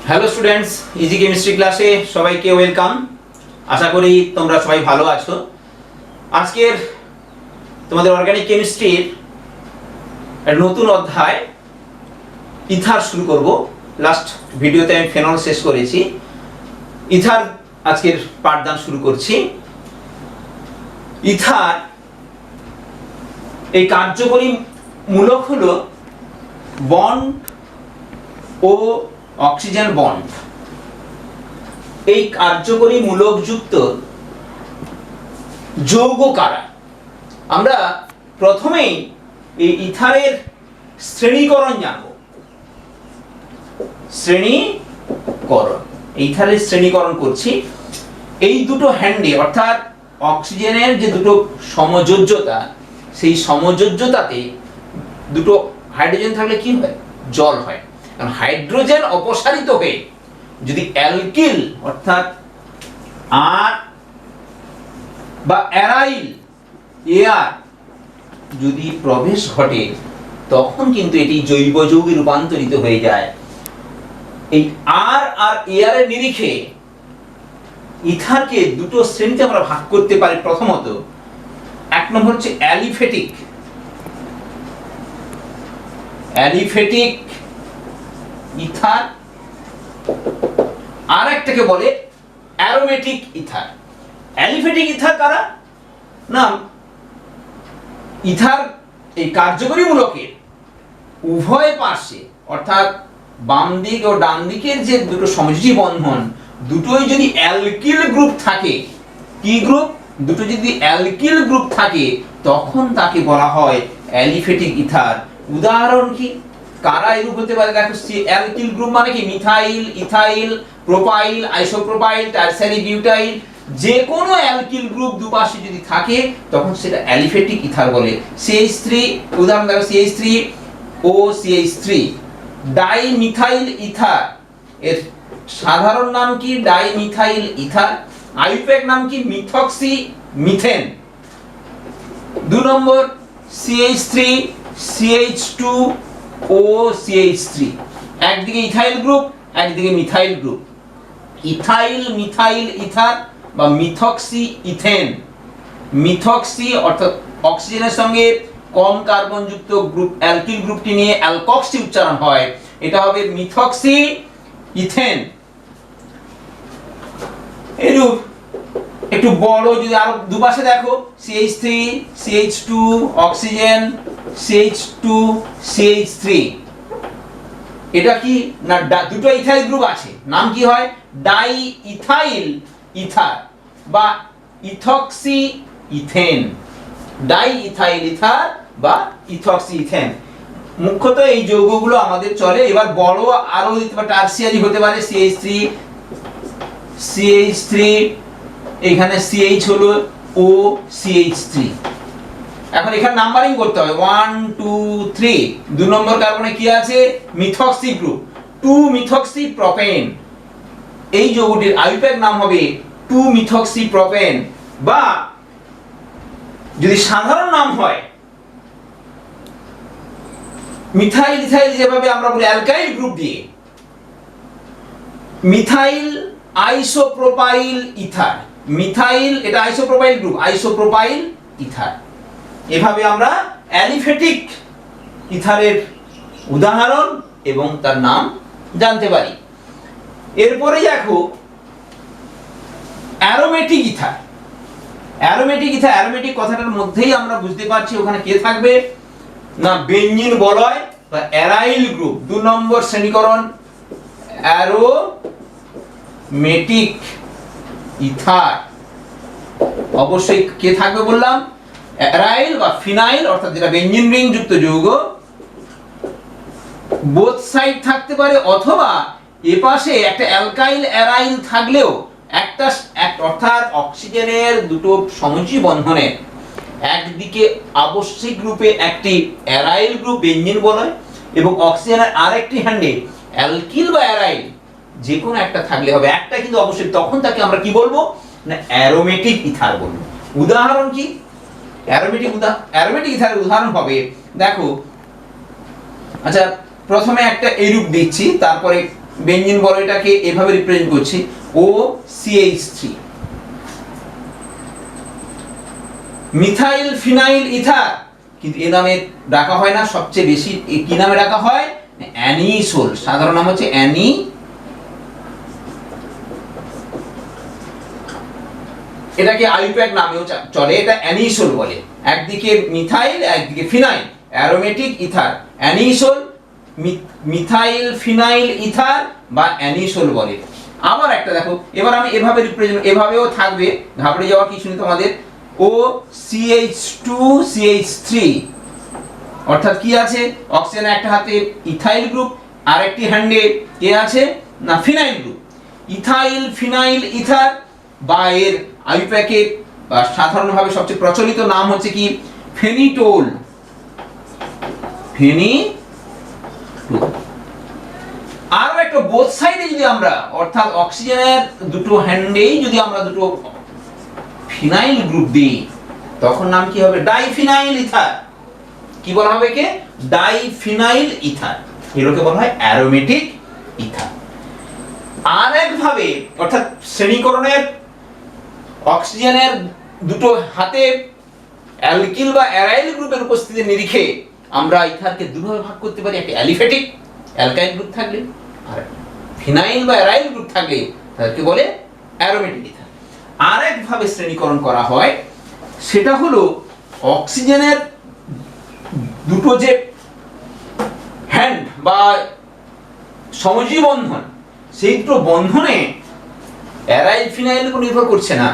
Hello students, easy chemistry ক্লাসে সবাইকে welcome. আশা করি তোমরা সবাই ভালো আছো। আজকের তোমাদের অর্গানিক কেমিস্ট্রির নতুন অধ্যায় ইথার শুরু করব। লাস্ট ভিডিওতে আমি ফেনল শেষ করেছি, ইথার আজকের পাঠদান শুরু করছি। ইথার এই কার্যকরী মূলক হলো বন্ড ও অক্সিজেন বন্ড। এই কার্যকরী মূলকযুক্ত যৌগ কারা? আমরা প্রথমেই এই ইথারের শ্রেণীকরণ জানব। ইথারের শ্রেণীকরণ করছি। এই দুটো হ্যান্ডে অর্থাৎ অক্সিজেনের যে দুটো সমযোজ্যতা, সেই সমযোজ্যতাতে দুটো হাইড্রোজেন থাকলে কি হয়? জল হয়। কারণ হাইড্রোজেন অপসারিত হয়ে যদি অ্যালকিল অর্থাৎ আর বা অ্যারাইল এআর যদি প্রবেশ ঘটে, তখন কিন্তু এটি জৈব যৌগে রূপান্তরিত হয়ে যায়। এই আর আর এআর এর নিরিখে ইথারকে দুটো শ্রেণীতে আমরা ভাগ করতে পারি। প্রথমত এক নম্বর হচ্ছে অ্যালিফেটিক ইথার, আর একটাকে বলে অ্যারোমেটিক ইথার। অ্যালিফেটিক ইথার কারা? না, ইথার এই কার্যকরী মূলকের উভয় পাশে অর্থাৎ বাম দিক ও ডান দিকের যে দুটো সমযোজী বন্ধন, দুটোই যদি অ্যালকিল গ্রুপ থাকে, কি গ্রুপ? দুটো যদি অ্যালকিল গ্রুপ থাকে, তখন তাকে বলা হয় অ্যালিফেটিক ইথার। উদাহরণ কি কারা এরূপ হতে পারে? দেখো, অ্যালকিল গ্রুপ মানে কি? Methyl, ethyl, propyl, isopropyl, tertiary butyl, যে কোনো অ্যালকিল গ্রুপ দুপাশে যদি থাকে, তখন সেটা অ্যালিফেটিক ইথার বলে। CH3, উদাহরণ দেখো, CH3 ও CH3। ডাইমিথাইল ইথার, এর সাধারণ নাম কি? Dimethyl ether. আইউপ্যাক নাম কি? Methoxy methane. 2 নম্বর CH3, CH2 ও CH3, একদিকে ইথাইল গ্রুপ, একদিকে methyl group. Ethyl methyl ether বা মিথক্সি ইথেন। মিথক্সি অর্থাৎ অক্সিজেনের সঙ্গে কম কার্বন যুক্ত গ্রুপ অ্যালকিল গ্রুপটি নিয়ে অ্যালকক্সি উচ্চারণ হয়, এটা হবে মিথক্সি ইথেন। এরূপ একটু বড় যদি আরো দুপাশে দেখো, CH3, CH2, oxygen, CH2, CH3, এটা কি না? দুটো ইথাইল গ্রুপ আছে, নাম কি হয়? ডাই ইথাইল ইথার বা ethoxy ethane. Die ethyl ether বা ইথক্সি ইথেন। মুখ্যত এই যৌগগুলো আমাদের চলে। এবার বড় আরো টারসিয়ারি হতে পারে, CH3, এখানে CH হলো ও CH3। এখন এখানে নাম্বারিং করতে হবে 1 2 3। 2 নম্বর কার্বনে কি আছে? Methoxy group, 2 methoxy propane. এই যৌগটির আইউপ্যাক নাম হবে 2 মিথক্সি প্রোপেন, বা যদি সাধারণ নাম হয় মিথাইল ইথাইল, যেভাবে আমরা বলি অ্যালকাইল গ্রুপ দিয়ে, মিথাইল আইসোপ্রোপাইল ইথার। মিথাইল এটা আইসোপ্রোপাইল গ্রুপ, আইসোপ্রোপাইল ইথার। এভাবে আমরা অ্যালিফেটিক ইথারের উদাহরণ এবং তার নাম জানতে পারি। এরপরে দেখো অ্যারোমেটিক ইথার। অ্যারোমেটিক কথাটার মধ্যেই আমরা বুঝতে পারছি ওখানে কে থাকবে না? বেঞ্জিন বলয় বা অ্যারাইল গ্রুপ। 2 নম্বর শ্রেণীকরণ অ্যারোমেটিক ইথার। অবশ্যই কে থাকবে বললাম? অ্যারাইল বা ফিনাইল, অর্থাৎ যেটা বেঞ্জিন রিং যুক্ত যৌগ। বোথ সাইড থাকতে পারে, অথবা এপাশে একটা অ্যালকাইল অ্যারাইল থাকলেও একটা অর্থাৎ অক্সিজেনের দুটো সমযোজী বন্ধনে একদিকে আবশ্যিক রূপে একটি অ্যারাইল গ্রুপ বেঞ্জিন বলয়, এবং অক্সিজেনের আরেকটি হ্যান্ডে অ্যালকিল বা অ্যারাইল যে কোনো একটা থাকলে হবে, একটা কিন্তু অবশ্যই। তখন তাকে আমরা কি বলবো না? অ্যারোমেটিক ইথার বলবো। উদাহরণ কি? অ্যারোমেটিক ইথারের উদাহরণ হবে, দেখো, আচ্ছা প্রথমে একটা এরূপ দিচ্ছি, তারপরে বেঞ্জিন বলয়টাকে এভাবে রিপ্রেজেন্ট করছি, OCH3। মিথাইল ফিনাইল ইথার, কিন্তু এ নামে ডাকা হয় না, সবচেয়ে বেশি কি নামে ডাকা হয়? অ্যানিসোল। সাধারণ নাম হচ্ছে অ্যানি, এটাকে আইউপ্যাক নামেও চলে, এটা অ্যানিসোল বলে। একদিকে মিথাইল একদিকে phenyl, aromatic ether, anisole, methyl phenyl ether বা অ্যানিসোল বলে। আবার একটা দেখো, এবার আমি এভাবে রিপ্রেজেন্ট, এভাবেও থাকবে, ঘাবড়ে যাওয়ার কিছু নেই তোমাদের। OCH2CH3, অর্থাৎ কি আছে? অক্সিজেন একটা হাতে ইথাইল গ্রুপ, আর একটি হ্যান্ডে কে আছে না phenyl group. Ethyl phenyl ether বা এর আইউপ্যাকে সাধারণভাবে সবচেয়ে প্রচলিত নাম হচ্ছে কি? ফেনিটোল। আরো একটা বোথ সাইডে যদি আমরা, অর্থাৎ অক্সিজেনের দুটো হ্যান্ডেই যদি আমরা দুটো ফিনাইল গ্রুপ দিই, তখন নাম কি হবে? Diphenyl ether. কি বলা হবে? কে? Diphenyl ether. এগুলোকে বলা হয় অ্যারোমেটিক ইথার। আর একভাবে, অর্থাৎ শ্রেণীকরণের অক্সিজেনের দুটো হাতে অ্যালকিল বা অ্যারাইল গ্রুপের উপস্থিতির নিরিখে আমরা ইথারকে দুভাবে ভাগ করতে পারি। একটা অ্যালিফ্যাটিক অ্যালকাইল গ্রুপ থাকলে, আর ফিনাইল বা অ্যারাইল গ্রুপ থাকলে তাদেরকে বলে অ্যারোমেটিক ইথার। আর একভাবে শ্রেণীকরণ করা হয়, সেটা হলো অক্সিজেনের দুটো যে হ্যান্ড বা সমজীব বন্ধন, সেই দুটো বন্ধনে অ্যারাইল ফিনাইল উপর নির্ভর করছে না,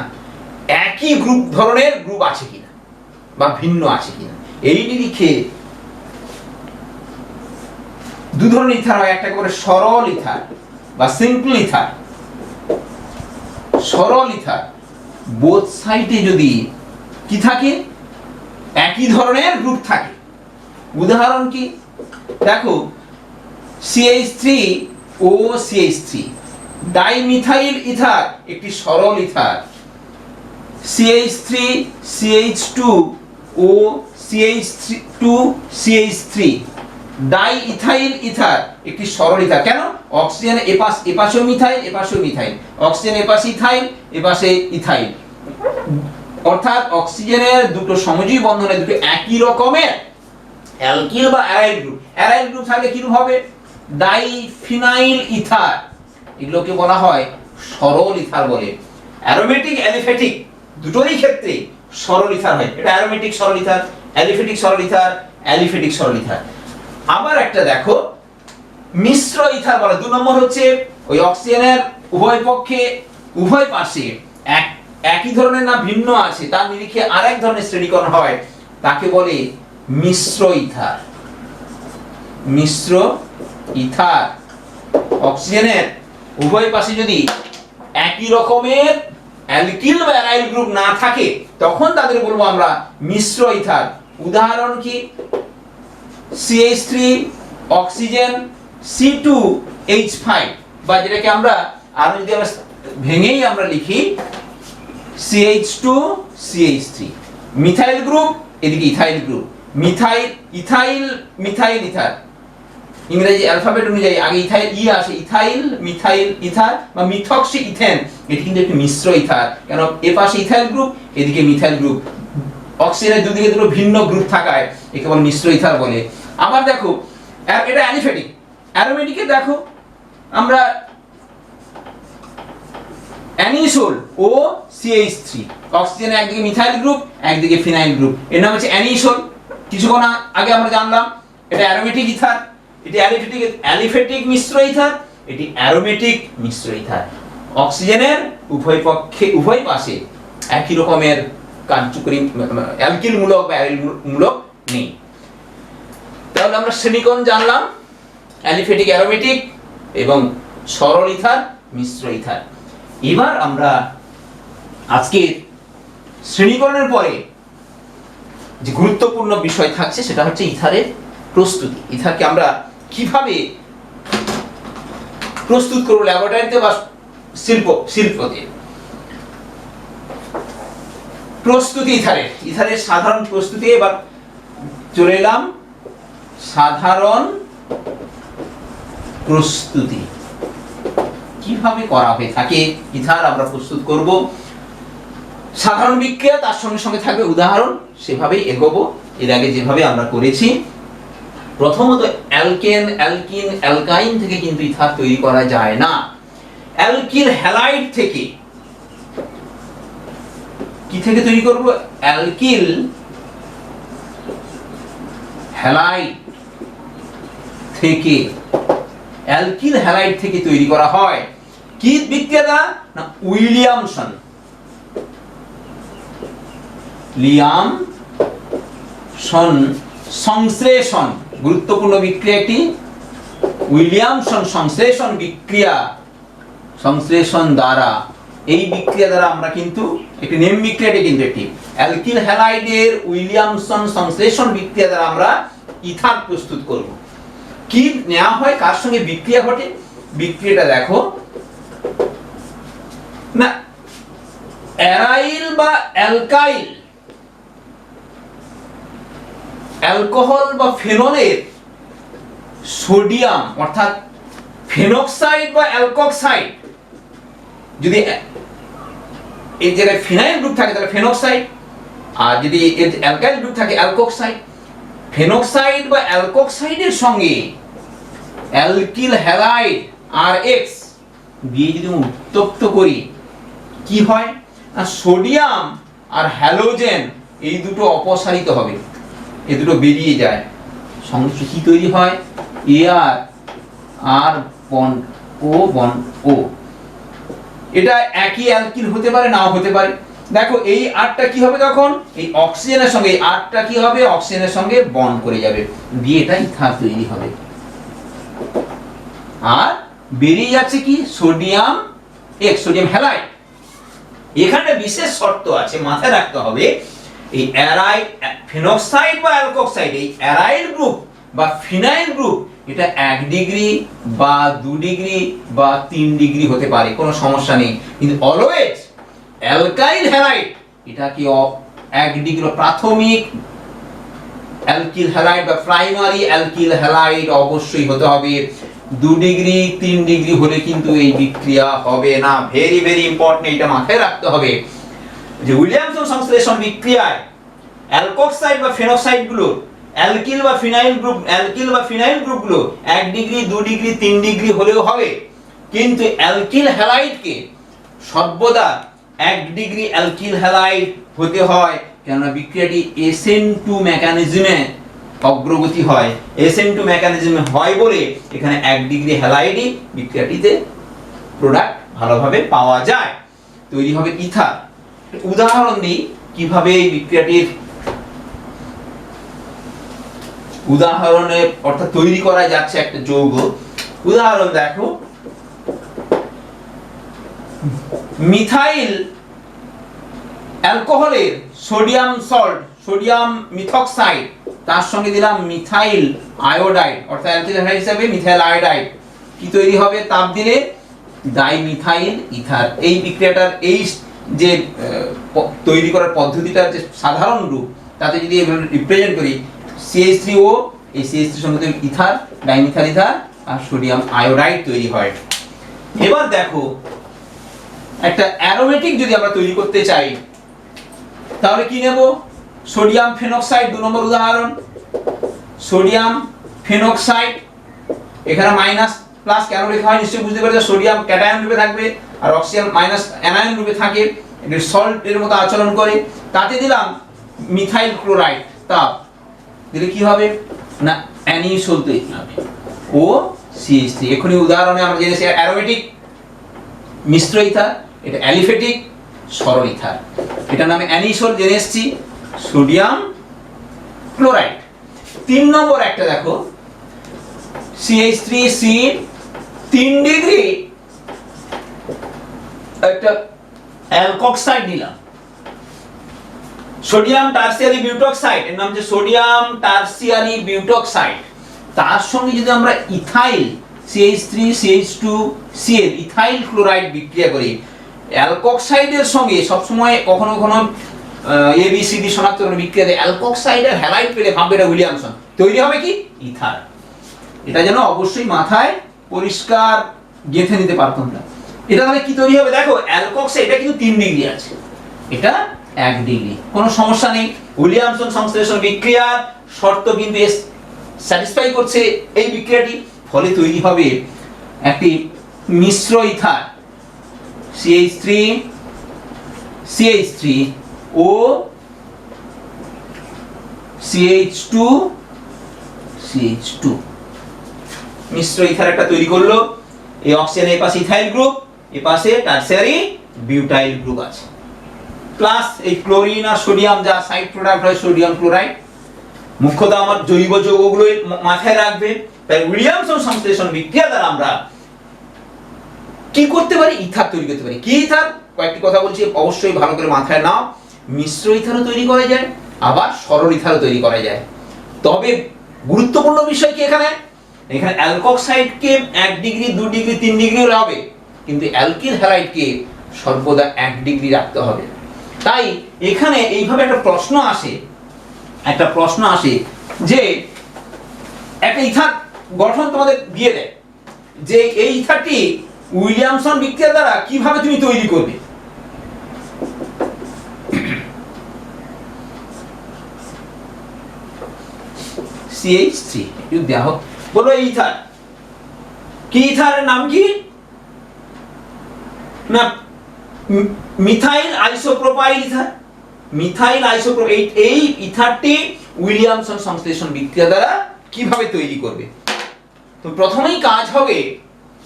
একই গ্রুপ ধরনের গ্রুপ আছে কিনা বা ভিন্ন আছে কিনা, এই নিরিখে দু ধরনের ইথার হয়। একটা করে সরল ইথার বা সিম্পল ইথার। সরল ইথার বোথ সাইডে যদি কি থাকে? একই ধরনের গ্রুপ থাকে। উদাহরণ কি? দেখো, CH3OCH3 ডাইমিথাইল ইথার, একটি সরল ether. CH3CH2OCH2CH3 die ethyl ether, একটি সরল ইথার। কেন? অক্সিজেন এপাশেও মিথাইল, এপাশেও মিথাইল, অক্সিজেন এপাশে ইথাইল, এপাশে ইথাইল, অর্থাৎ অক্সিজেনের দুটো সমজীব বন্ধনে দুটো একই রকমের অ্যালকিল বা অ্যারাইল গ্রুপ। অ্যারাইল গ্রুপ থাকলে কি হবে? Diphenyl ether. এগুলোকে বলা হয় সরল ইথার বলে। অ্যারোমেটিক অ্যালিফ্যাটিক দুটোরই ক্ষেত্রে সরল ইথার হয়। এটা অ্যারোমেটিক সরল ইথার, অ্যালিফ্যাটিক সরল ইথার, অ্যালিফ্যাটিক সরল ইথার। আবার একটা দেখো, মিশ্র ইথার বলে। 2 নম্বর হচ্ছে ওই অক্সিজেনের উভয় পক্ষে উভয় পাশে একই ধরনের না ভিন্ন আছে, তার নিরিখে আরেক ধরনের শ্রেণীকরণ হয়, তাকে বলে মিশ্র ইথার। মিশ্র ইথার অক্সিজেনের উভয় পাশে যদি একই রকমের অ্যালকিল বা অ্যারাইল গ্রুপ না থাকে, তখন তাদের বলবো আমরা মিশ্র ইথার। উদাহরণ কি? CH3 অক্সিজেন C2H5, বা যেটাকে আমরা আরো যদি আমরা ভেঙেই আমরা লিখি CH2CH3 মিথাইল গ্রুপ, এদিকে ইথাইল গ্রুপ, ইথাইল ইথার। ইংরেজি অ্যালফাবেট অনুযায়ী আগে ইথাইল আসে, ইথাইল মিথাইল ইথার বা মিথক্সি ইথেন। এটি কিন্তু একটি মিশ্র ইথার, কেন এ পাশে ইথাইল গ্রুপ, এদিকে মিথাইল গ্রুপ, অক্সিজেনের দুদিকে দুটো ভিন্ন গ্রুপ থাকায় একে বলে মিশ্র ইথার বলে। আবার দেখো, এটা অ্যালিফ্যাটিক। অ্যারোমেটিকে দেখো আমরা অ্যানিসোল OCH3, অক্সিজেনের একদিকে মিথাইল গ্রুপ একদিকে ফিনাইল গ্রুপ, এর নাম হচ্ছে অ্যানিসোল। কিছুক্ষণ আগে আমরা জানলাম এটা অ্যারোমেটিক ইথার, এটি অ্যালিফ্যাটিক মিশ্র ইথার, এটি অ্যারোমেটিক মিশ্র ইথার। অক্সিজেনের উভয় পক্ষে উভয় পাশে একই রকমের কার্যকরী অ্যালকিল মূলক বা অ্যারাইল মূলক নেই। তাহলে আমরা শ্রেণীকরণ জানলাম, অ্যালিফ্যাটিক অ্যারোমেটিক এবং সরল ইথার মিশ্র ইথার। এবার আমরা আজকে শ্রেণীকরণের পরে যে গুরুত্বপূর্ণ বিষয় থাকছে সেটা হচ্ছে ইথারের প্রস্তুতি। ইথারকে আমরা কিভাবে প্রস্তুত করব ল্যাবরেটরিতে বা শিল্পতে। প্রস্তুতি ইথারের সাধারণ প্রস্তুতি। এবার চলে এলাম সাধারণ প্রস্তুতি। কিভাবে করা হয়ে থাকে ইথার আমরা প্রস্তুত করব। সাধারণ বিক্রিয়া, তার সঙ্গে সঙ্গে থাকবে উদাহরণ, সেভাবেই এগোবো। এর আগে যেভাবে আমরা করেছি, প্রথমত অ্যালকেন, অ্যালকিন, অ্যালকাইন থেকে কিন্তু ইথার তৈরি করা যায় না। অ্যালকিল হ্যালাইড থেকে, কি থেকে তৈরি করব? অ্যালকিল হ্যালাইড থেকে, অ্যালকিল হ্যালাইড থেকে তৈরি করা হয়। কি বিক্রিয়া দ্বারা? না উইলিয়ামসন, লিয়ামসন সংশ্লেষণ, গুরুত্বপূর্ণ বিক্রিয়া একটি, উইলিয়ামসন সংশ্লেষণ বিক্রিয়া, সংশ্লেষণ দ্বারা, এই বিক্রিয়া দ্বারা আমরা কিন্তু একটি নেম বিক্রিয়াটি কিন্তু একটি অ্যালকিল হ্যালাইডের উইলিয়ামসন সংশ্লেষণ বিক্রিয়া দ্বারা আমরা ইথার প্রস্তুত করব। কি নেওয়া হয়, কার সঙ্গে বিক্রিয়া ঘটে? বিক্রিয়াটা দেখো না, অ্যারাইল বা অ্যালকাইল, অ্যালকোহল বা ফেনলের সোডিয়াম অর্থাৎ ফেনক্সাইড বা অ্যালকক্সাইড, যদি এই জায়গায় ফিনাইল গ্রুপ থাকে তাহলে ফেনক্সাইড, আর যদি এর অ্যালকাইল গ্রুপ থাকে অ্যালকক্সাইড। ফেনক্সাইড বা অ্যালকক্সাইডের সঙ্গে অ্যালকিল হ্যালাইড আর এক্স দিয়ে যদি উত্তপ্ত করি, কি হয় না সোডিয়াম আর হ্যালোজেন এই দুটো অপসারিত হবে, এই দুটো বেরিয়ে যায়, সংশ্লিষ্ট কি তৈরি হয়? এআর আর বন্ড ও বন্ড ও। এটা একই অ্যালকিল হতে পারে, নাও হতে পারে। দেখো এই আরটা কি হবে তখন? এই অক্সিজেনের সঙ্গে এই আরটা কি হবে? অক্সিজেনের সঙ্গে বন্ড করে যাবে, দিয়ে এটা ইথার তৈরি হবে। আর বেরিয়ে যাচ্ছে কি? Sodium x, sodium halide. এখানে বিশেষ শর্ত আছে, মাথায় রাখতে হবে। এই অ্যারাইল, ফেনক্সাইড বা অ্যালকক্সাইড, এই অ্যারাইল গ্রুপ বা ফিনাইল গ্রুপ, এটা 1 ডিগ্রি বা 2 ডিগ্রি বা 3 ডিগ্রি হতে পারে, কোনো সমস্যা নেই। কিন্তু অলওয়েজ অ্যালকাইল হ্যালাইড, এটা কি 1 ডিগ্রি প্রাথমিক অ্যালকিল হ্যালাইড বা প্রাইমারি অ্যালকিল হ্যালাইড অবশ্যই হতে হবে। 2 ডিগ্রি 3 ডিগ্রি হলে কিন্তু এই বিক্রিয়া হবে না। ভেরি ভেরি ইম্পর্টেন্ট, এটা মাথায় রাখতে হবে যে উইলিয়ামসন সংশ্লেষণ বিক্রিয়ায় অ্যালকক্সাইড বা ফেনক্সাইড গুলো অ্যালকিল বা ফিনাইল গ্রুপগুলো 1 ডিগ্রি 2 ডিগ্রি 3 ডিগ্রি হলেও হবে, কিন্তু অ্যালকিল হ্যালাইডকে সর্বদা 1 ডিগ্রি অ্যালকিল হ্যালাইড হতে হয়, কেননা বিক্রিয়াটি SN2 মেকানিজমে অগ্রগতি হয়। SN2 মেকানিজমে হয় বলে এখানে 1 ডিগ্রি হ্যালাইডই বিক্রিয়াটিতে প্রোডাক্ট ভালোভাবে পাওয়া যায়, তৈরি হবে ইথার। উদাহরণ দিই কিভাবে এই বিক্রিয়াটির উদাহরণে অর্থাৎ তৈরি করা যাচ্ছে একটা যৌগ। উদাহরণ দেখো, মিথাইল অ্যালকোহলের সোডিয়াম সল্ট, সোডিয়াম মিথক্সাইড, তার সঙ্গে দিলাম মিথাইল আয়োডাইড অর্থাৎ অ্যালকিল হ্যালাইড হিসেবে মিথাইল আয়োডাইড, কি তৈরি হবে? তাপ দিলে ডাইমিথাইল ইথার। এই বিক্রিয়াটার এই যে তৈরি করার পদ্ধতিটার যে সাধারণ রূপ, তাতে যদি রিপ্রেজেন্ট করি CH3O, এই CH3 সঙ্গে ইথার, ডাইমিথাইল ইথার আর সোডিয়াম আয়োডাইড তৈরি হয়। এবার দেখো একটা অ্যারোমেটিক যদি আমরা তৈরি করতে চাই তাহলে কি নেব? সোডিয়াম ফেনক্সাইড 2 নম্বর উদাহরণ। সোডিয়াম ফেনক্সাইড, এখানে মাইনাস প্লাস কেন লেখা হয় নিশ্চয়ই বুঝতে পেরেছো, সোডিয়াম ক্যাটায়ন রূপে থাকবে আর অক্সিজেন মাইনাস অ্যানায়ন রূপে থাকে, এটা সল্টের মতো আচরণ করে। তাতে দিলাম মিথাইল ক্লোরাইড, তাপ দিলে কি হবে না অ্যানিসোল তৈরি হবে, ও CH3। এখনি উদাহরণে আমরা জেনেছি অ্যারোমেটিক মিশ্র ইথার, এটা অ্যালিফেটিক সরল ইথার, এটা নামে অ্যানিসোল জেনে এসেছি, সোডিয়াম ক্লোরাইড। 3 নম্বর একটা দেখো, CH3C 3 ডিগ্রি একটা অ্যালকক্সাইড নিলাম, সোডিয়াম টারসিয়ারি বিউটক্সাইড, এর নাম যে সোডিয়াম টারসিয়ারি বিউটক্সাইড। তার সঙ্গে যদি আমরা ইথাইল CH3CH2Cl ইথাইল ক্লোরাইড বিক্রিয়া করি, অ্যালকক্সাইডের সঙ্গে সবসময় কখনো কখনো ABCD শনাক্তকরণ বিক্রিয়াতে অ্যালকক্সাইডের হ্যালাইড পেলে ভাববে এটা উইলিয়ামসন, তৈরি হবে কি ইথার। এটা যেন অবশ্যই মাথায় পরিষ্কার গেঁথে নিতে পারতাম না। এটা তাহলে কি তৈরি হবে দেখো, অ্যালকক্সাইড এটা কিন্তু 3 ডিগ্রি আছে, এটা 1 ডিগ্রি, কোনো সমস্যা নেই। উইলিয়ামসন সংশ্লেষণ বিক্রিয়ার শর্ত কিন্তু স্যাটিসফাই করছে এই বিক্রিয়াটি, ফলে তৈরি হবে একটি মিশ্র ইথার CH3 CH3 ও CH2 CH2 মিশ্র ইথার একটা তৈরি করলো। এই অক্সিজেনের এই পাশে ইথাইল গ্রুপ, এই পাশে টারসিয়ারি বিউটাইল গ্রুপ আছে, প্লাস এই ক্লোরিন আর সোডিয়াম যা সাইড প্রোডাক্ট হয় সোডিয়াম ক্লোরাইড। মুখ্যত আমার জৈব যৌগগুলো মাথায় রাখবে। তাই উইলিয়ামসন সংশ্লেষণ বিক্রিয়া দ্বারা আমরা কি করতে পারি, ইথার তৈরি করতে পারি। কি ইথার, কয়েকটি কথা বলছি অবশ্যই ভালো করে মাথায় নাও। মিশ্র ইথারও তৈরি করা যায়, আবার সরল ইথারও তৈরি করা যায়। তবে গুরুত্বপূর্ণ বিষয় কি এখানে, এখানে অ্যালকক্সাইডকে 1 ডিগ্রি 2 ডিগ্রি 3 ডিগ্রি হবে, কিন্তু অ্যালকিল হ্যালাইডকে সর্বদা 1 ডিগ্রি রাখতে হবে। তাই এখানে এইভাবে একটা প্রশ্ন আসে যে একটা ইথার গঠন তোমাদের দিয়ে দেয় যে এই ইথারটি উইলিয়ামসন বিক্রিয়া দ্বারা কিভাবে তুমি তৈরি করবে। CH3 যদি দেওয়া হোক, বলো এই ইথার কি, ইথারের নাম কি না, methyl isopropyl ether. Methyl isopropyl এই ইথারটি উইলিয়ামসন সংশ্লেষণ বিক্রিয়া দ্বারা কিভাবে তৈরি করবে। তো প্রথমেই কাজ হবে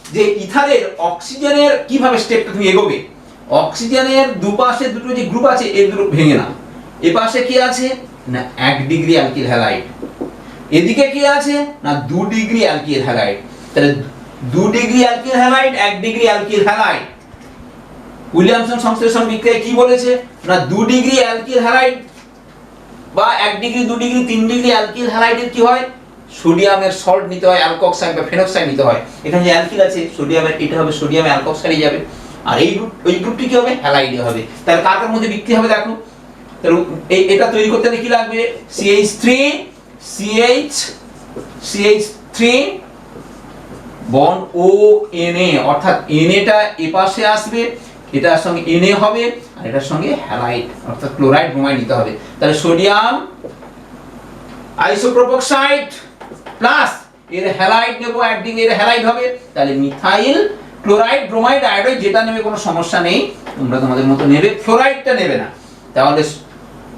যে ইথারের অক্সিজেনের কিভাবে স্টেপটা তুমি এগোবে। অক্সিজেনের দুপাশে দুটো যে গ্রুপ আছে এই দুটো ভেঙে নাও। এ পাশে কি আছে না 1 ডিগ্রি অ্যালকিল হ্যালাইড, এদিকে কি আছে না 2 ডিগ্রি অ্যালকিল হ্যালাইড। তাহলে 2 degree alkyl halide 1 degree alkyl halide. Williamson সংশ্লেষণ বিক্রিয়া কি বলেছে না 2 ডিগ্রি অ্যালকিল হ্যালাইড বা 1 ডিগ্রি 2 ডিগ্রি 3 ডিগ্রি অ্যালকিল হ্যালাইডের কি হয়, সোডিয়ামের সল্ট নিতে হয়, অ্যালকক্সাইড বা ফেনক্সাইড নিতে হয়। এখানে যে অ্যালকিল আছে সোডিয়ামের, এটা হবে সোডিয়াম অ্যালকক্সাইডে যাবে, আর এই গ্রুপটি কি হবে হ্যালাইডে হবে। তাহলে কার কার মধ্যে বিক্রিয়া হবে দেখো। তাহলে এটা তৈরি করতে হলে কি লাগবে, CH3 CH3 বন্ড ONA, অর্থাৎ Na টা এ পাশে আসবে, এটার সঙ্গে Na হবে, আর এটার সঙ্গে হ্যালাইড অর্থাৎ ক্লোরাইড ব্রোমাইড নিতে হবে। তাহলে সোডিয়াম আইসোপ্রোপক্সাইড প্লাস এর হ্যালাইড নেব 1 ডিগ্রি, এর হ্যালাইড হবে। তাহলে মিথাইল ক্লোরাইড ব্রোমাইড আয়োডাইড যেটা নেবে কোনো সমস্যা নেই, তোমরা তোমাদের মতো নেবে, ফ্লোরাইডটা নেবে না। তাহলে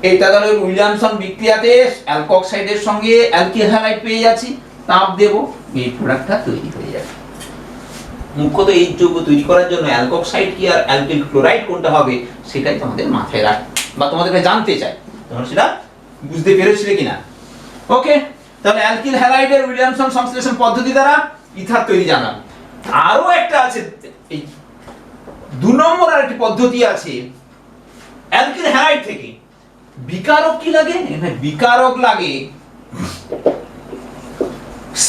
এটা তাহলে উইলিয়ামসন বিক্রিয়াতে অ্যালকক্সাইডের সঙ্গে অ্যালকিল হ্যালাইড পেয়ে যাচ্ছি, তাপ দেব, এই প্রোডাক্টটা তৈরি হয়ে যাবে। মুখ্যত এই যৌগ তৈরি করার জন্য অ্যালকক্সাইড কি আর অ্যালকিল ক্লোরাইড কোনটা হবে সেটাই তোমাদের মাথায় রাখ বা তোমাদেরকে জানতে চাই, তোমরা সেটা বুঝতে পেরেছিলে কিনা। ওকে, তাহলে অ্যালকিল হ্যালাইডের উইলিয়ামসন সংশ্লেষণ পদ্ধতি দ্বারা ইথার তৈরি জানলাম। আরো একটা আছে, এই 2 নম্বর আরেকটি পদ্ধতি আছে অ্যালকিল হ্যালাইড থেকে। বিকারক কি লাগে, এখানে বিকারক লাগে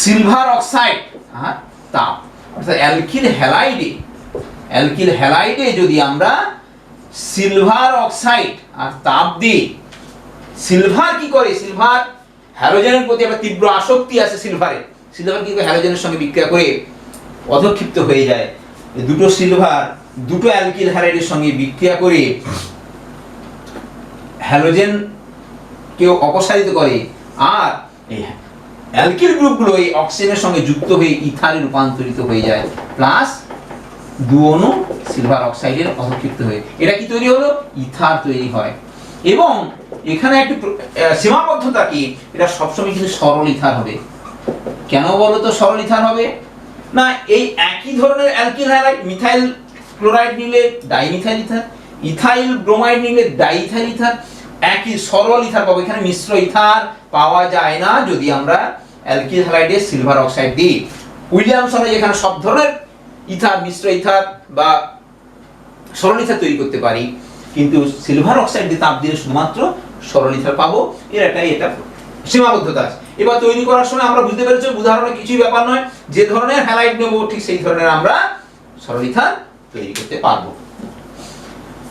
সিলভার অক্সাইড আর তাপ। অর্থাৎ অ্যালকিল হ্যালাইডে যদি আমরা সিলভার অক্সাইড আর তাপ দিই, সিলভার কি করে, সিলভার হ্যালোজেনের প্রতি একটা তীব্র আসক্তি আছে সিলভারের। সিলভার কি করে হ্যালোজেনের সঙ্গে বিক্রিয়া করে অধক্ষিপ্ত হয়ে যায়। দুটো সিলভার দুটো অ্যালকিল হ্যালাইডের সঙ্গে বিক্রিয়া করে হ্যালোজেন কেও অপসারিত করে, আর এই অ্যালকিল গ্রুপগুলো এই অক্সিজেনের সঙ্গে যুক্ত হয়ে ইথারে রূপান্তরিত হয়ে যায়, প্লাস 2 অণু সিলভার অক্সাইডের অধক্ষিপ্ত হয়ে এটা কি তৈরি হলো, ইথার তৈরি হয়। এবং এখানে একটি সীমাবদ্ধতা কি, এটা সবসময় কিন্তু সরল ইথার হবে। কেন বলো তো সরল ইথার হবে না, এই একই ধরনের অ্যালকিল হ্যালাইড, মিথাইল ক্লোরাইড নিলে ডাইমিথাইল ইথার, ইথাইল ব্রোমাইড নিলে ডাইইথাইল ইথার, একই সরল ইথার পাবো। এখানে মিশ্র ইথার পাওয়া যায় না যদি আমরা অ্যালকিল হ্যালাইডে সিলভার অক্সাইড দিই। উইলিয়ামসনে যেখানে সব ধরনের ইথার, মিশ্র ইথার বা সরল ইথার তৈরি করতে পারি, কিন্তু সিলভার অক্সাইড দিয়ে তাপ দিলে শুধুমাত্র সরল ইথার পাবো। এটা সীমাবদ্ধতা আছে। এবার তৈরি করার সময় আমরা বুঝতে পেরেছি উদাহরণে কিছুই ব্যাপার নয়, যে ধরনের হ্যালাইড নেব ঠিক সেই ধরনের আমরা সরল ইথার তৈরি করতে পারবো।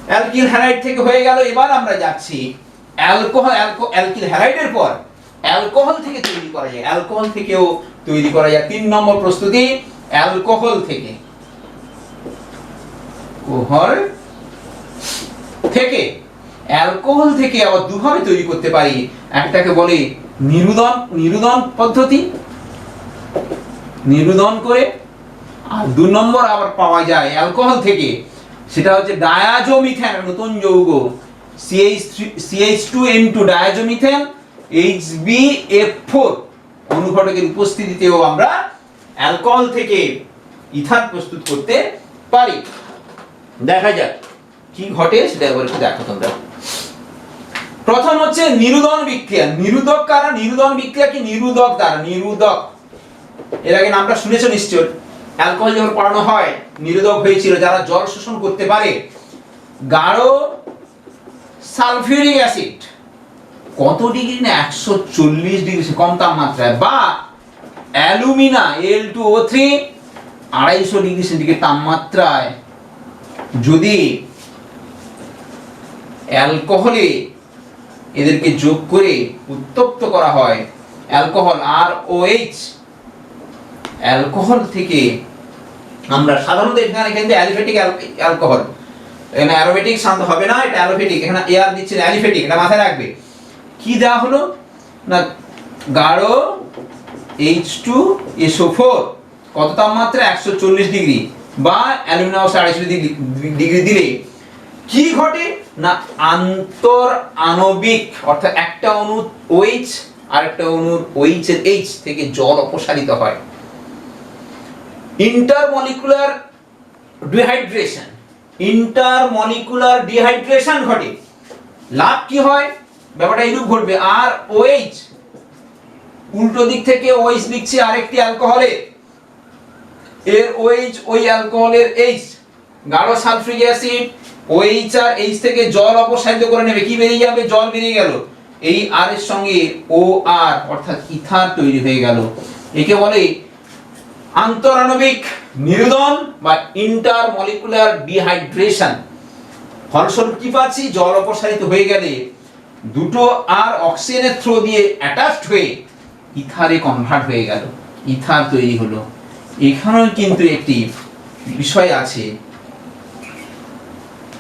অ্যালকিল হ্যালাইড থেকে হয়ে গেল, এবার আমরা যাচ্ছি অ্যালকিল হ্যালাইডের পর অ্যালকোহল থেকে তৈরি করা যায়। অ্যালকোহল থেকেও তৈরি করা যায়। 3 নম্বর প্রস্তুতি অ্যালকোহল থেকে। অ্যালকোহল থেকে। অ্যালকোহল থেকে আবার দুভাবে তৈরি করতে পারি, একটাকে বলে নিরুদন পদ্ধতি, নিরুদন করে, আর 2 নম্বর আবার পাওয়া যায় অ্যালকোহল থেকে, সেটা হচ্ছে ডায়াজোমিথেন, নতুন যৌগ CH2N2 ডায়াজোমিথেন HbF4 অনুঘটকের উপস্থিতিতেও আমরা অ্যালকোহল থেকে ইথার প্রস্তুত করতে পারি। দেখা যাক কি ঘটে সেটা একবার একটু দেখো তোমরা। প্রথম হচ্ছে নিরুদন বিক্রিয়া। নিরুদক কারা? নিরুদন বিক্রিয়া কি নিরুদক দ্বারা, নিরুদক এর আগে নামটা শুনেছো নিশ্চয়। অ্যালকোহল যখন পড়ানো হয় নিরোধক হয়েছিল যারা জল শোষণ করতে পারে। গাঢ় সালফিউরিক অ্যাসিড কত ডিগ্রি না 140 ডিগ্রি, কম তাপমাত্রায়, বা অ্যালুমিনা Al2O3 250 ডিগ্রি সেন্টিগ্রেড তাপমাত্রায় যদি অ্যালকোহলে এদেরকে যোগ করে উত্তপ্ত করা হয়, অ্যালকোহল ROH, অ্যালকোহল থেকে আমরা সাধারণত এখানে কিন্তু অ্যালিফেটিক অ্যালকোহল, এখানে অ্যারোমেটিক শান্ত হবে না, এটা অ্যালোফেটিক, এখানে এআর দিচ্ছে অ্যালিফেটিক, এটা মাথায় রাখবে। কি দেওয়া হলো না গাঢ় H2SO4 কত তাপমাত্রা 140 ডিগ্রি, বা অ্যালুমিনিয়াম 250 ডিগ্রি দিলে কি ঘটে না আন্তর আণবিক, অর্থাৎ একটা অণু OH আর একটা অণুর OH এর H থেকে জল অপসারিত হয়। ইন্টারমলিকুলার ডিহাইড্রেশন, ইন্টারমলিকুলার ডিহাইড্রেশন ঘটে। লাভ কি হয়? ব্যাপারটা এইরূপ ঘটবে, আর OH উল্টো দিক থেকে OH লিখছে আরেকটি অ্যালকোহলে, এর OH ওই অ্যালকোহলের H, গাঢ় সালফিউরিক অ্যাসিড OH আর H থেকে জল অপসারিত করে নেবে, কি বেরিয়ে যাবে? জল বেরিয়ে গেল। এই আর এর সঙ্গে OR অর্থাৎ ইথার তৈরি হয়ে গেল। একে বলে আন্তরাণবিক নিরোধন বা ইন্টারমলিকুলার ডিহাইড্রেশন। ফলস্বরূপ কি পাচ্ছি? জল অপসারিত হয়ে গেলে দুটো আর অক্সিজেনের থ্রো দিয়ে অ্যাটাচড হয়ে ইথারে কনভার্ট হয়ে গেল, ইথার তৈরি হলো। এখানেও কিন্তু একটি বিষয় আছে,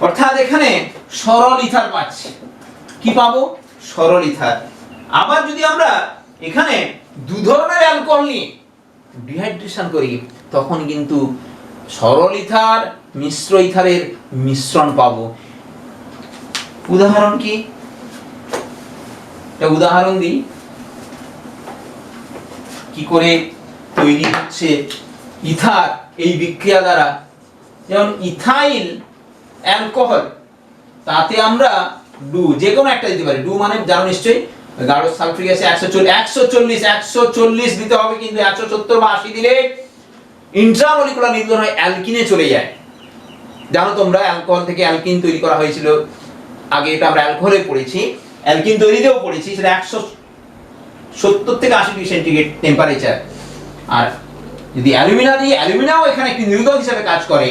অর্থাৎ এখানে সরল ইথার পাচ্ছি। কি পাবো? সরল ইথার। আবার যদি আমরা এখানে দু ধরনের অ্যালকোহল নিয়ে ডিহাইড্রেশন করি তখন কিন্তু সরল ইথার মিশ্র ইথারের মিশ্রণ পাবো। উদাহরণ কি? একটা উদাহরণ দিই কি করে তৈরি হচ্ছে ইথার এই বিক্রিয়া দ্বারা। যেমন ইথাইল অ্যালকোহল, তাতে আমরা ডু যে কোনো একটা দিতে পারি। ডু মানে জানো নিশ্চয়ই, গাঢ় সালফিউরিক অ্যাসিড 140 দিতে হবে, কিন্তু 170 বা 80 দিলে ইন্ট্রামলিকুলার নিউট্রন হয় অ্যালকিনে চলে যায়। জানো তোমরা অ্যালকোহল থেকে অ্যালকিন তৈরি করা হয়েছিল, আগে এটা আমরা অ্যালকোহলে পড়েছি, অ্যালকিন তৈরিতেও পড়েছি, সেটা 170 থেকে 80 ডিগ্রি সেন্টিগ্রেড টেম্পারেচার। আর যদি অ্যালুমিনা দিই, অ্যালুমিনাও এখানে একটি নিরোধক হিসেবে কাজ করে।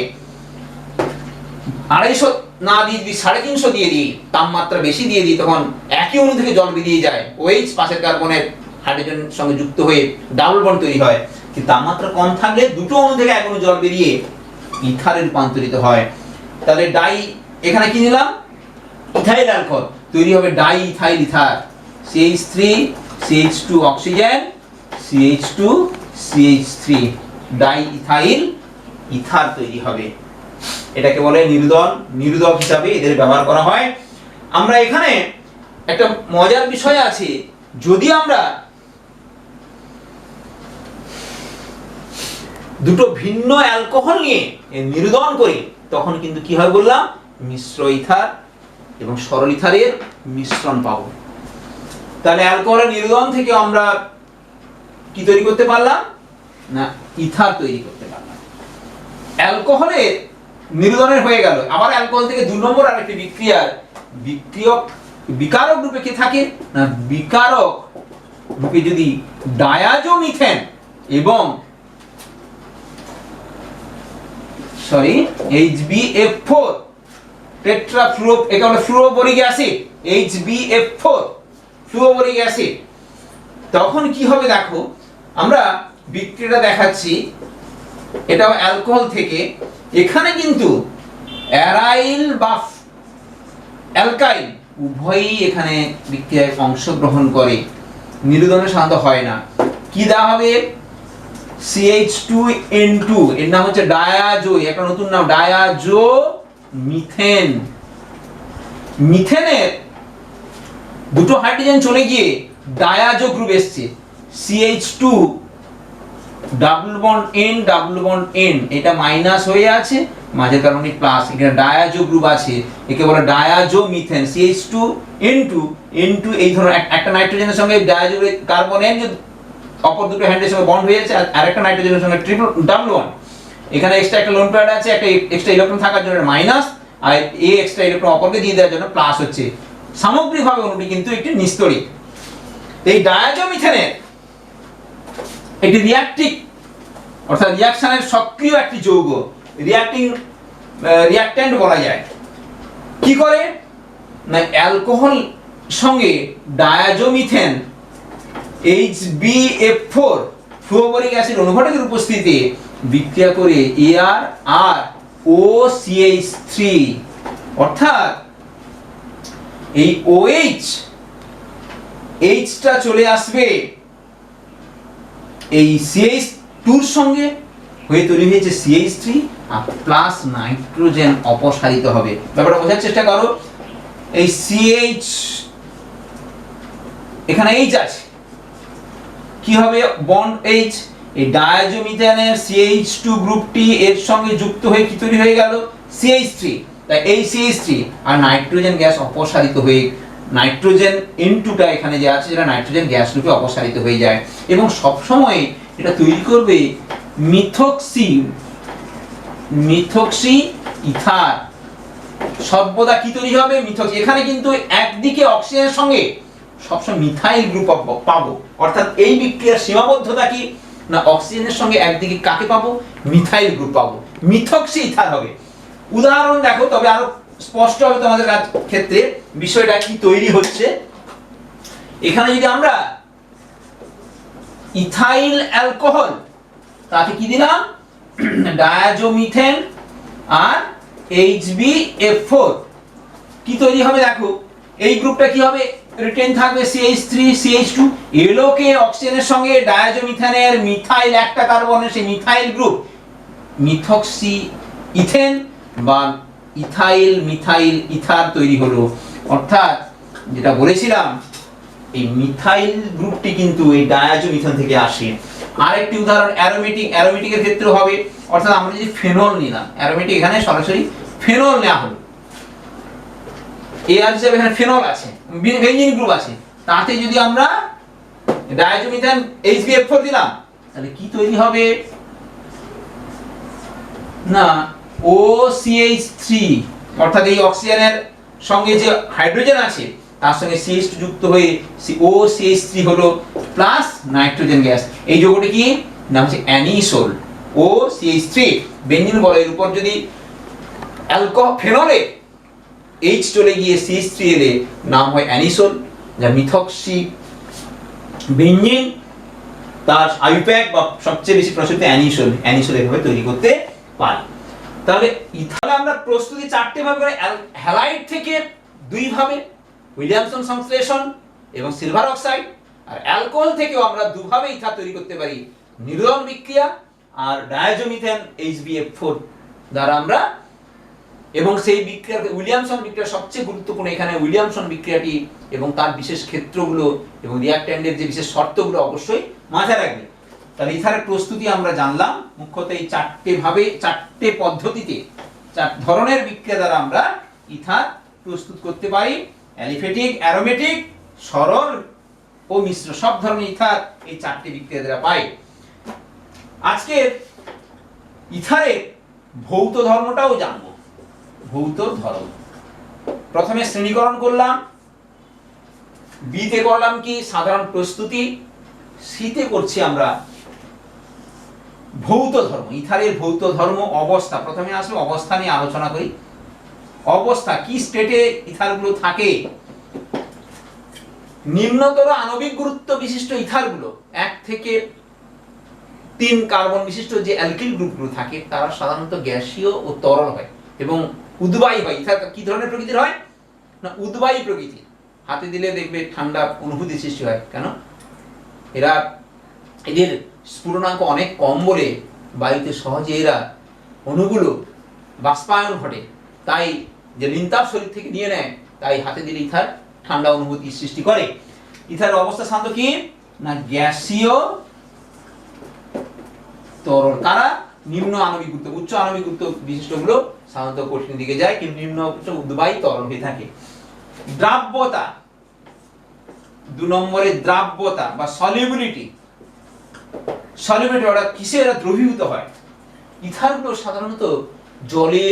250 না দিয়ে যদি 350 দিয়ে দিই, তাপমাত্রা বেশি দিয়ে দিই, তখন একই অণু থেকে জল বেরিয়ে যায়, OH পাশের কার্বনের হাইড্রোজেনের সঙ্গে যুক্ত হয়ে ডাবল বন্ড তৈরি হয়। কিন্তু তাপমাত্রা কম থাকলে দুটো অণু থেকে এক অণু জল বেরিয়ে ইথারে রূপান্তরিত হয়। তাহলে ডাই, এখানে কি নিলাম? ইথাইল অ্যালকোহল, তৈরি হবে diethyl ether, CH3 CH2 oxygen CH2 CH3, diethyl ether তৈরি হবে। এটাকে বলে নিরোধন, নিরোধক হিসাবে এদের ব্যবহার করা হয়। আমরা এখানে একটা মজার বিষয় আছে, যদি আমরা দুটো ভিন্ন অ্যালকোহল নিয়ে নিরোধন করি তখন কিন্তু কি হয় বললাম? মিশ্র ইথার এবং সরল ইথারের মিশ্রণ পাবো। তাহলে অ্যালকোহলের নিরোধন থেকে আমরা কি তৈরি করতে পারলাম না ইথার তৈরি করতে পারলাম। অ্যালকোহলের নিরোধনের হয়ে গেল। আবার অ্যালকোহল থেকে 2 নম্বর আরেকটি বিক্রিয়ার বিকারক রূপে কি থাকে না বিকারক রূপে যদি ডায়াজোমিথেন এবং HbF4 টেট্রাফ্লুরো, এটা হলো ফ্লুরোবোরিক অ্যাসিড, HbF4 ফ্লুরোবোরিক অ্যাসিড, তখন কি হবে দেখো, আমরা বিক্রিয়াটা দেখাচ্ছি। এটাও অ্যালকোহল থেকে, এখানে কিন্তু অ্যারাইল বা অ্যালকাইল উভয়ই এখানে বিক্রিয়ায় অংশগ্রহণ করে, নিরুদনে সাধারণত হয় না। কি দেওয়া হবে? CH2N2, এর নাম হচ্ছে ডায়াজো, একটা নতুন নাম ডায়াজো মিথেন। মিথেনের দুটো হাইড্রোজেন চলে গিয়ে ডায়াজো গ্রুপ এসছে, CH2 double bond N double bond N, এটা মাইনাস হয়ে আছে, মাঝের কার্বনটি প্লাস, এখানে ডায়াজো গ্রুপ আছে, একে বলে ডায়াজো মিথেন। CH2N2 N2 এই ধরনের একটা নাইট্রোজেনের সঙ্গে ডায়াজো কার্বন N অপর দুটো হ্যান্ডের সঙ্গে বন্ড হয়ে যাচ্ছে, আর একটা নাইট্রোজেনের সঙ্গে ট্রিপল ডাবল বন্ড, এখানে এক্সট্রা একটা লোন পেয়ার আছে, একটা এক্সট্রা ইলেকট্রন থাকার জন্য মাইনাস, আর এই এক্সট্রা ইলেকট্রন অপরকে দিয়ে দেওয়ার জন্য প্লাস হচ্ছে। সামগ্রিকভাবে অণুটি কিন্তু একটি নিস্তড়িক। এই ডায়াজো মিথেনের একটি রিঅ্যাক্টিভ অর্থাৎ রিঅ্যাকশনের সক্রিয় একটি যৌগ, রিঅ্যাক্ট্যান্ট বলা যায়। কি করে না, অ্যালকোহল সঙ্গে ডায়াজোমিথেন HbF4 ফ্লুওরোবরিক অ্যাসিড অনুঘটকের উপস্থিতিতে বিক্রিয়া করে ArROCH3, অর্থাৎ এই OH টা চলে আসবে এই CH2 এর সঙ্গে হয়ে তৈরি হয়েছে CH3 আর প্লাস নাইট্রোজেন অপসারিত হবে। ব্যাপারটা বোঝার চেষ্টা করো। এই CH এখানে H আছে, কি হবে বন্ড H, এই ডায়াজোমিথেনের CH2 গ্রুপটি এর সঙ্গে যুক্ত হয়ে কি তৈরি হয়ে গেল CH3, তাই এই CH3 আর নাইট্রোজেন গ্যাস অপসারিত হয়ে নাইট্রোজেন N2 টা এখানে যে আছে যেটা নাইট্রোজেন গ্যাস রূপে অপসারিত হয়ে যায়, এবং সব সময় এটা তৈরি করবে মিথক্সি ইথার। সর্বদা কি তৈরি হবে? মিথক্সি। এখানে কিন্তু একদিকে অক্সিজেনের সঙ্গে সবসময় মিথাইল গ্রুপ পাবো, অর্থাৎ এই বিক্রিয়ার সীমাবদ্ধতা কি না, অক্সিজেনের সঙ্গে একদিকে কাকে পাবো? মিথাইল গ্রুপ পাবো, মিথক্সি ইথার হবে। উদাহরণ দেখো, তবে আরো স্পষ্ট হবে তোমাদের ক্ষেত্রে বিষয়টা কি তৈরি হচ্ছে। এখানে যদি আমরা ইথাইল অ্যালকোহল, তাতে কি দিলাম ডায়াজোমিথেন আর HbF4, কি তৈরি হবে দেখো, এই গ্রুপটা কি হবে? রিটেন থাকবে CH3 CH2, এলোকে অক্সিজেনের সঙ্গে ডায়াজোমিথেনের মিথাইল একটা কার্বনের সেই মিথাইল গ্রুপ মিথক্সি ইথেন বা ইথাইল মিথাইল ইথার তৈরি হলো। অর্থাৎ যেটা বলেছিলাম এই মিথাইল গ্রুপটি কিন্তু এই ডায়াজোমিথেন থেকে আসে। আরেকটি উদাহরণ অ্যারোমেটিকের ক্ষেত্রে হবে, অর্থাৎ আমরা যদি ফেনল নিলাম, অ্যারোমেটিক এখানে সরাসরি ফেনল নেওয়া হলো, এর হিসেবে এখানে ফেনল আছে, বেঞ্জিন গ্রুপ আছে, তাতে যদি আমরা ডায়াজোমিথেন HbF4 দিলাম, তাহলে কি তৈরি হবে না OCH3, অর্থাৎ এই অক্সিজেনের সঙ্গে যে হাইড্রোজেন আছে তার সঙ্গে CH2 যুক্ত হয়ে OCH3 হলো প্লাস নাইট্রোজেন গ্যাস। এই যৌগটি কি নাম হচ্ছে অ্যানিসোল, OCH3 বেঞ্জিন বলে, এর উপর যদি ফেনলে H চলে গিয়ে CH3 এলে নাম হয় অ্যানিসোল, যা মিথক্সি বেঞ্জিন তার আইপ্যাক বা সবচেয়ে বেশি প্রচলিত অ্যানিসোল এভাবে তৈরি করতে পারি। তাহলে ইথানল আমরা প্রস্তুতি চারটে ভাবে করে, হ্যালাইড থেকে দুই ভাবে উইলিয়ামসন সংশ্লেষণ এবং সিলভার অক্সাইড, আর অ্যালকোহল থেকেও আমরা দুভাবে ইথার তৈরি করতে পারি, নির্দন বিক্রিয়া আর ডায়াজোমিথেন HbF4 দ্বারা আমরা। এবং সেই বিক্রিয়া উইলিয়ামসন বিক্রিয়া সবচেয়ে গুরুত্বপূর্ণ, এখানে উইলিয়ামসন বিক্রিয়াটি এবং তার বিশেষ ক্ষেত্রগুলো এবং রিঅ্যাক্ট্যান্টের যে বিশেষ শর্তগুলো অবশ্যই মাথায় রাখবে। তাহলে ইথারের প্রস্তুতি আমরা জানলাম মুখ্যত এই চারটে পদ্ধতিতে, চার ধরনের বিক্রিয়া দ্বারা আমরা ইথার প্রস্তুত করতে পারি। অ্যালিফেটিক, অ্যারোমেটিক, সরল ও মিশ্র সব ধরনের ইথার এই চারটি বিক্রিয়া দ্বারা পাই। আজকে ইথারের ভৌত ধর্মটাও জানবো। ভৌত ধর্ম প্রথমে শ্রেণীকরণ করলাম, বিতে করলাম কি সাধারণ প্রস্তুতি, সিতে করছি আমরা ভৌত ধর্ম। ইথারের ভৌত ধর্ম অবস্থা, প্রথমে আসলে অবস্থা নিয়ে আলোচনা করি। অবস্থা কি স্টেটে ইথারগুলো থাকে। নিম্নতর আণবিক গুরুত্ব বিশিষ্ট ইথারগুলো 1 থেকে 3 কার্বন বিশিষ্ট যে অ্যালকিল গ্রুপগুলো থাকে তারা সাধারণত গ্যাসীয় ও তরল হয়, এবং উদ্বায়ী হয়। ইথার কি ধরনের প্রকৃতির হয় না, উদ্বায়ী প্রকৃতি। হাতে দিলে দেখবে ঠান্ডা অনুভূতি সৃষ্টি হয়। কেন? এদের স্ফুটনাঙ্ক অনেক কম বলে বায়ুতে সহজে এরা অণুগুলো বাষ্পায়ন ঘটে, তাই যে লিনতাপ শরীর থেকে নিয়ে নেয়, তাই হাতে দিলে ইথার ঠান্ডা অনুভূতি সৃষ্টি করে। ইথারের অবস্থা সাধারণত কি না, গ্যাসীয় তরল। তারা নিম্ন আণবিক গুরুত্ব, উচ্চ আণবিক গুরুত্ব বিশিষ্টগুলো সাধারণত কঠিন দিকে যায়, কিন্তু নিম্ন উচ্চ উদ্বায়ী তরল হয়ে থাকে। দ্রাব্যতা, 2 নম্বরে দ্রাব্যতা বা সলিবিলিটি। সলিবিলিটি ওরা কিসে এরা দ্রবীভূত হয়? ইথারগুলো সাধারণত জলে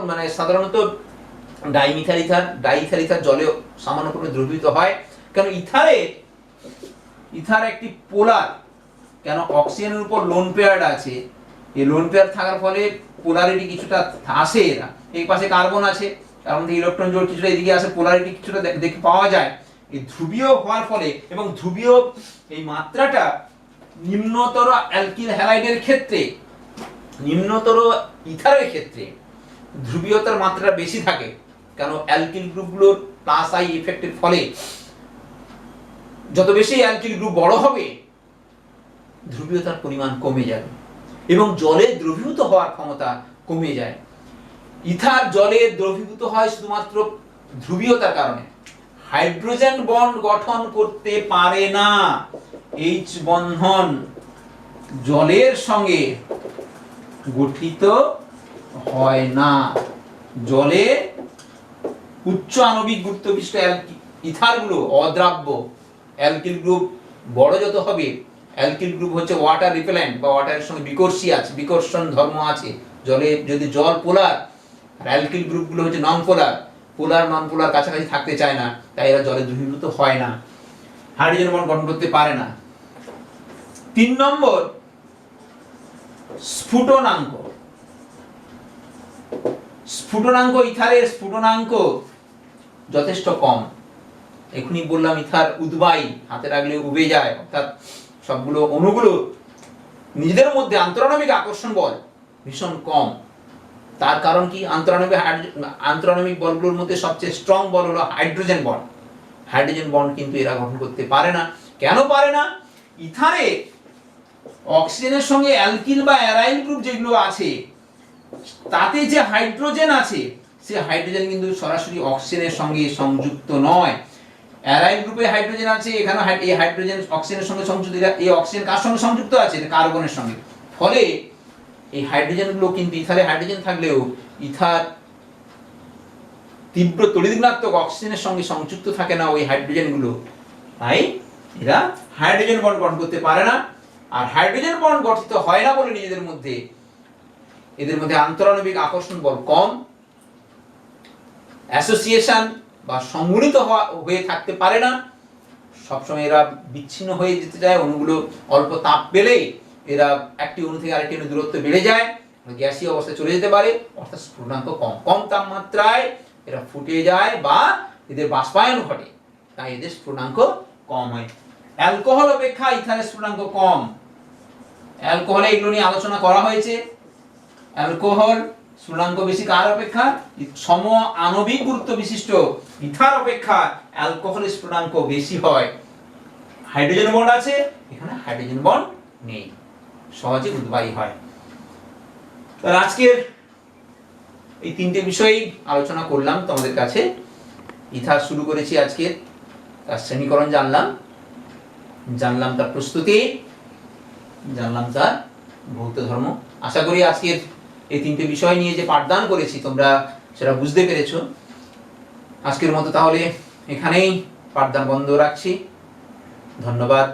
মানে সাধারণত ডাইমিথাইল ইথার জলে সামান্য পরিমাণে দ্রবীভূত হয়। কারণ ইথার একটি পোলার, কেন অক্সিজেনের উপর লোন পেয়ার আছে, এই লোন পেয়ার থাকার ফলে পোলারিটি কিছুটা আসে। এরা এই পাশে কার্বন আছে, কার্বন থেকে ইলেকট্রন জোড় কিছুটা এদিকে আসে, পোলারিটি কিছুটা দেখে পাওয়া যায়। এই ধ্রুবীয় হওয়ার ফলে এবং ধ্রুবীয় এই মাত্রাটা নিম্নতর অ্যালকিল হ্যালাইডের ক্ষেত্রে, নিম্নতর ইথারের ক্ষেত্রে ধ্রুবীয়তার মাত্রা বেশি থাকে। কেন? অ্যালকিল গ্রুপগুলোর প্লাস আই ইফেক্টের ফলে যত বেশি অ্যালকিল গ্রুপ বড় হবে, ধ্রুবীয়তার পরিমাণ কমে যাবে এবং জলে দ্রবীভূত হওয়ার ক্ষমতা কমে যায়। ইথার জলে দ্রবীভূত হয় শুধুমাত্র ধ্রুবীয়তার কারণে। হাইড্রোজেন বন্ড গঠন করতে পারে না। এইচ বন্ধন জলের সঙ্গে গঠিত হয় না। জলে উচ্চ আণবিক গুরুত্ব বিশিষ্ট ইথারগুলো অদ্রাব্য। অ্যালকিল গ্রুপ বড় যত হবে, অ্যালকিল গ্রুপ হচ্ছে ওয়াটার রিপেলেন্ট বা ওয়াটারের সঙ্গে বিকর্ষণ ধর্ম আছে। জলে যদি জল পোলার, আর অ্যালকিল গ্রুপগুলো হচ্ছে নন পোলার, নন পোলার কাছাকাছি থাকতে চায় না, তাই এরা জলে দ্রবীভূত হয় না, হাইড্রোজেন বন্ড গঠন করতে পারে না। 3 নম্বর স্ফুটনাঙ্ক। ইথারের স্ফুটনাঙ্ক যথেষ্ট কম। এখনই বললাম ইথার উদ্বায়ী, হাতে রাখলে উবে যায়, অর্থাৎ সবগুলো অণুগুলো নিজেদের মধ্যে আন্তরাণবিক আকর্ষণ বল ভীষণ কম। তার কারণ কি? আন্তরাণবিক বলগুলোর মধ্যে সবচেয়ে স্ট্রং বল হলো হাইড্রোজেন বন্ড। হাইড্রোজেন বন্ড কিন্তু এরা গঠন করতে পারে না। কেন পারে না? ইথারে অক্সিজেনের সঙ্গে অ্যালকিল বা অ্যারাইল গ্রুপ যেগুলো আছে, তাতে যে হাইড্রোজেন আছে, সে হাইড্রোজেন কিন্তু সরাসরি অক্সিজেনের সঙ্গে সংযুক্ত নয়। অ্যারাইল গ্রুপে হাইড্রোজেন আছে, এখানে এই হাইড্রোজেন অক্সিজেনের সঙ্গে সংযুক্ত। এই অক্সিজেন কার সঙ্গে সংযুক্ত আছে? কার্বনের সঙ্গে। ফলে এই হাইড্রোজেনগুলো কিন্তু ইথারে হাইড্রোজেন থাকলেও ইথার তীব্র তড়িৎ ঋণাত্মক অক্সিজেনের সঙ্গে সংযুক্ত থাকে না ওই হাইড্রোজেনগুলো, তাই এরা হাইড্রোজেন বন্ড গঠন করতে পারে না। আর হাইড্রোজেন বন্ড গঠিত হয় না বলে নিজেদের মধ্যে এদের মধ্যে আন্তরাণবিক আকর্ষণ বল কম, অ্যাসোসিয়েশন বা সংগঠিত হয়ে থাকতে পারে না। সবসময় এরা বিচ্ছিন্ন হয়ে যেতে চায়। অণুগুলো অল্প তাপ পেলেই এরা একটি অণু থেকে আরেকটি অণু দূরত্ব বেড়ে যায়, গ্যাসীয় অবস্থায় চলে যেতে পারে, অর্থাৎ স্ফুটনাঙ্ক কম তাপমাত্রায় এরা ফুটে যায় বা এদের বাষ্পায়ন ঘটে, তাই এদের স্ফুটনাঙ্ক কম হয়। অ্যালকোহল অপেক্ষা ইথারের স্ফুটনাঙ্ক কম। অ্যালকোহলে এগুলো নিয়ে আলোচনা করা হয়েছে। অ্যালকোহল স্ফুটনাঙ্ক বেশি কার অপেক্ষা? সম আণবিক গুরুত্ব বিশিষ্ট ইথার অপেক্ষা অ্যালকোহলের স্ফুটনাঙ্ক বেশি হয়। হাইড্রোজেন বন্ড আছে, এখানে হাইড্রোজেন বন্ড নেই, সহজে উদ্বায়ী হয়। তাহলে আজকের এই 3টে বিষয় আলোচনা করলাম তোমাদের কাছে। ইথার শুরু করেছি আজকে, তার শ্রেণীকরণ জানলাম তার প্রস্তুতি, জানলাম তার ভৌত ধর্ম। আশা করি আজকের এই 3টে বিষয় নিয়ে যে পাঠদান করেছি তোমরা সেটা বুঝতে পেরেছো। আজকের মতো তাহলে এখানেই পাঠদান বন্ধ রাখছি। ধন্যবাদ।